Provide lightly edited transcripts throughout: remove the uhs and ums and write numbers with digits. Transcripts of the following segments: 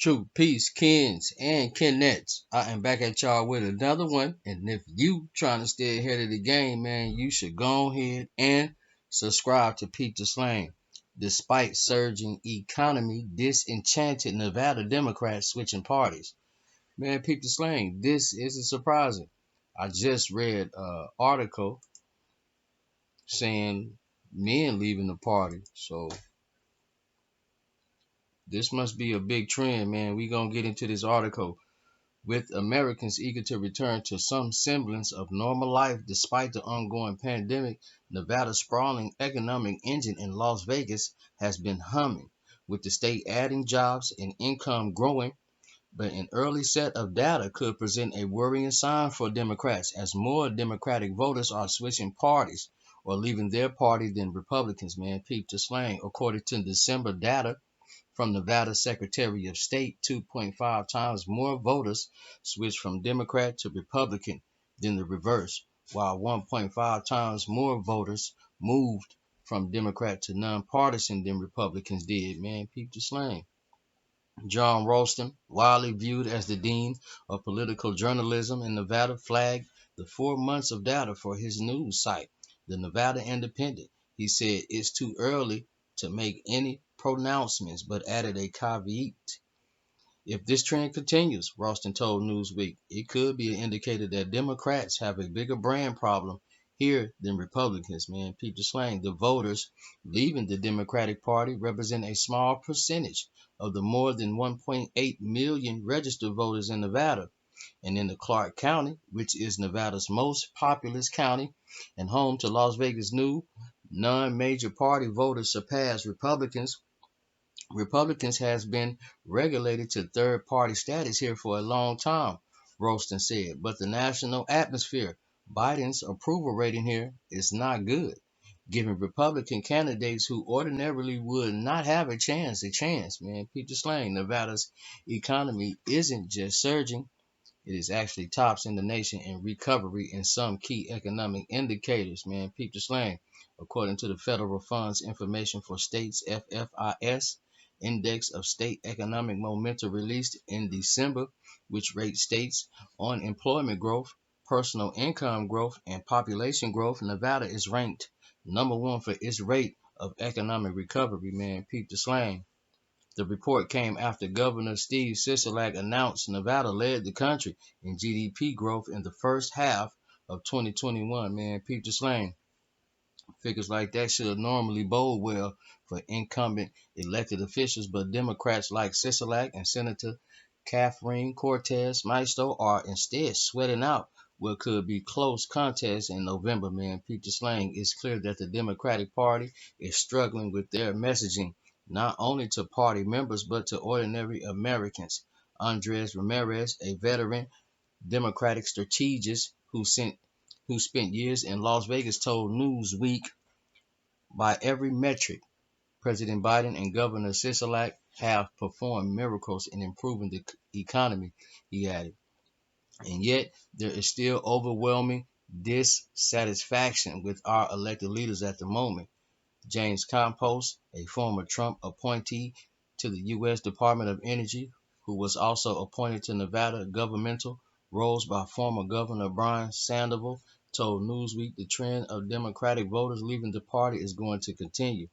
True peace, Kens and Kennets. I am back at y'all with another one. And if you trying to stay ahead of the game, man, you should go ahead and subscribe to Pete the Slang. Despite surging economy, disenchanted Nevada Democrats switching parties. Man, Pete the Slang, this isn't surprising. I just read an article saying men leaving the party. So this must be a big trend, man. We gonna get into this article. With Americans eager to return to some semblance of normal life despite the ongoing pandemic, Nevada's sprawling economic engine in Las Vegas has been humming, with the state adding jobs and income growing. But an early set of data could present a worrying sign for Democrats as more Democratic voters are switching parties or leaving their party than Republicans, man. Peep the slang. According to December data from Nevada Secretary of State, 2.5 times more voters switched from Democrat to Republican than the reverse, while 1.5 times more voters moved from Democrat to nonpartisan than Republicans did. Man, peep the slang. John Ralston, widely viewed as the dean of political journalism in Nevada, flagged the 4 months of data for his news site, the Nevada Independent. He said it's too early to make any pronouncements, but added a caveat. If this trend continues, Ralston told Newsweek, it could be an indicator that Democrats have a bigger brand problem here than Republicans, man. Peep the slang. The voters leaving the Democratic Party represent a small percentage of the more than 1.8 million registered voters in Nevada. And in the Clark County, which is Nevada's most populous county and home to Las Vegas' new non-major party voters surpass Republicans. Republicans has been regulated to third party status here for a long time, Ralston said, but the national atmosphere, Biden's approval rating here is not good, giving Republican candidates who ordinarily would not have a chance, man. Peter Slang, Nevada's economy isn't just surging, it is actually tops in the nation in recovery in some key economic indicators, man. Peep the slang. According to the Federal Funds Information for States FFIS Index of State Economic Momentum released in December, which rates states on employment growth, personal income growth, and population growth, Nevada is ranked #1 for its rate of economic recovery, man. Peep the slang. The report came after Governor Steve Sisolak announced Nevada led the country in GDP growth in the first half of 2021. Man, peep the slang. Figures like that should normally bode well for incumbent elected officials, but Democrats like Sisolak and Senator Catherine Cortez Masto are instead sweating out what could be close contest in November. Man, peep the slang. It's clear that the Democratic Party is struggling with their messaging, not only to party members but to ordinary Americans. Andres Ramirez, a veteran Democratic strategist who spent years in Las Vegas, told Newsweek, by every metric, President Biden and Governor Sisolak have performed miracles in improving the economy, he added. And yet, there is still overwhelming dissatisfaction with our elected leaders at the moment. James Campos, a former Trump appointee to the U.S. Department of Energy, who was also appointed to Nevada governmental roles by former Governor Brian Sandoval, told Newsweek the trend of Democratic voters leaving the party is going to continue.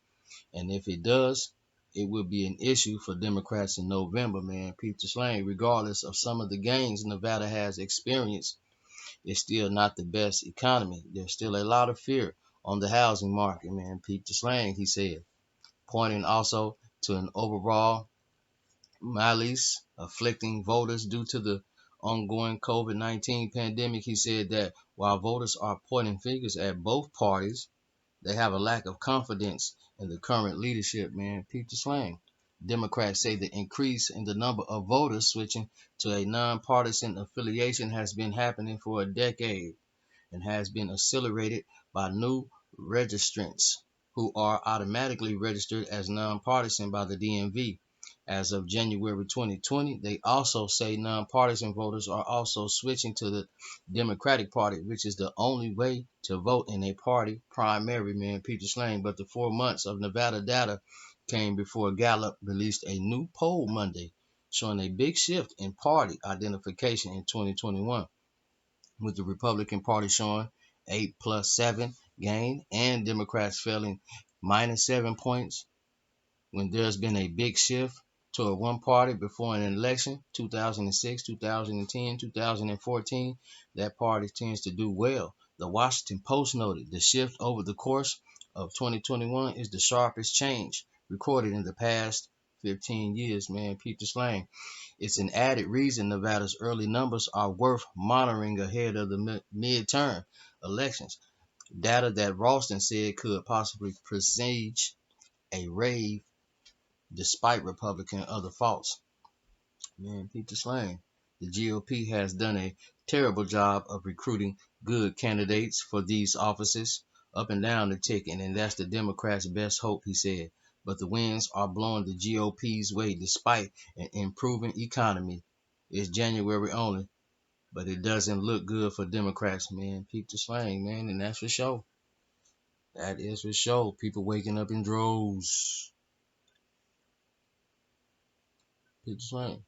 And if it does, it will be an issue for Democrats in November, man. Peep the slang. Regardless of some of the gains Nevada has experienced, it's still not the best economy. There's still a lot of fear on the housing market, man. Peep the slang, he said, pointing also to an overall malaise afflicting voters due to the ongoing COVID-19 pandemic. He said that while voters are pointing fingers at both parties, they have a lack of confidence in the current leadership, man. Peep the slang. Democrats say the increase in the number of voters switching to a nonpartisan affiliation has been happening for a decade and has been accelerated by new registrants who are automatically registered as nonpartisan by the DMV. As of January 2020, they also say nonpartisan voters are also switching to the Democratic Party, which is the only way to vote in a party primary, man. Peter Slang. But the 4 months of Nevada data came before Gallup released a new poll Monday, showing a big shift in party identification in 2021, with the Republican Party showing 8+7 gain and Democrats falling -7 points. When there's been a big shift toward one party before an election, 2006, 2010, 2014, that party tends to do well. The Washington Post noted the shift over the course of 2021 is the sharpest change recorded in the past 15 years. Man, peep the slang. It's an added reason Nevada's early numbers are worth monitoring ahead of the midterm elections. Data that Ralston said could possibly presage a rave despite Republican other faults. Man, peep the slang. The GOP has done a terrible job of recruiting good candidates for these offices up and down the ticket, and that's the Democrats' best hope, he said. But the winds are blowing the GOP's way despite an improving economy. It's January only, but it doesn't look good for Democrats, man. Peep the slang, man, and that's for sure. That is for sure. People waking up in droves. Peep the slang.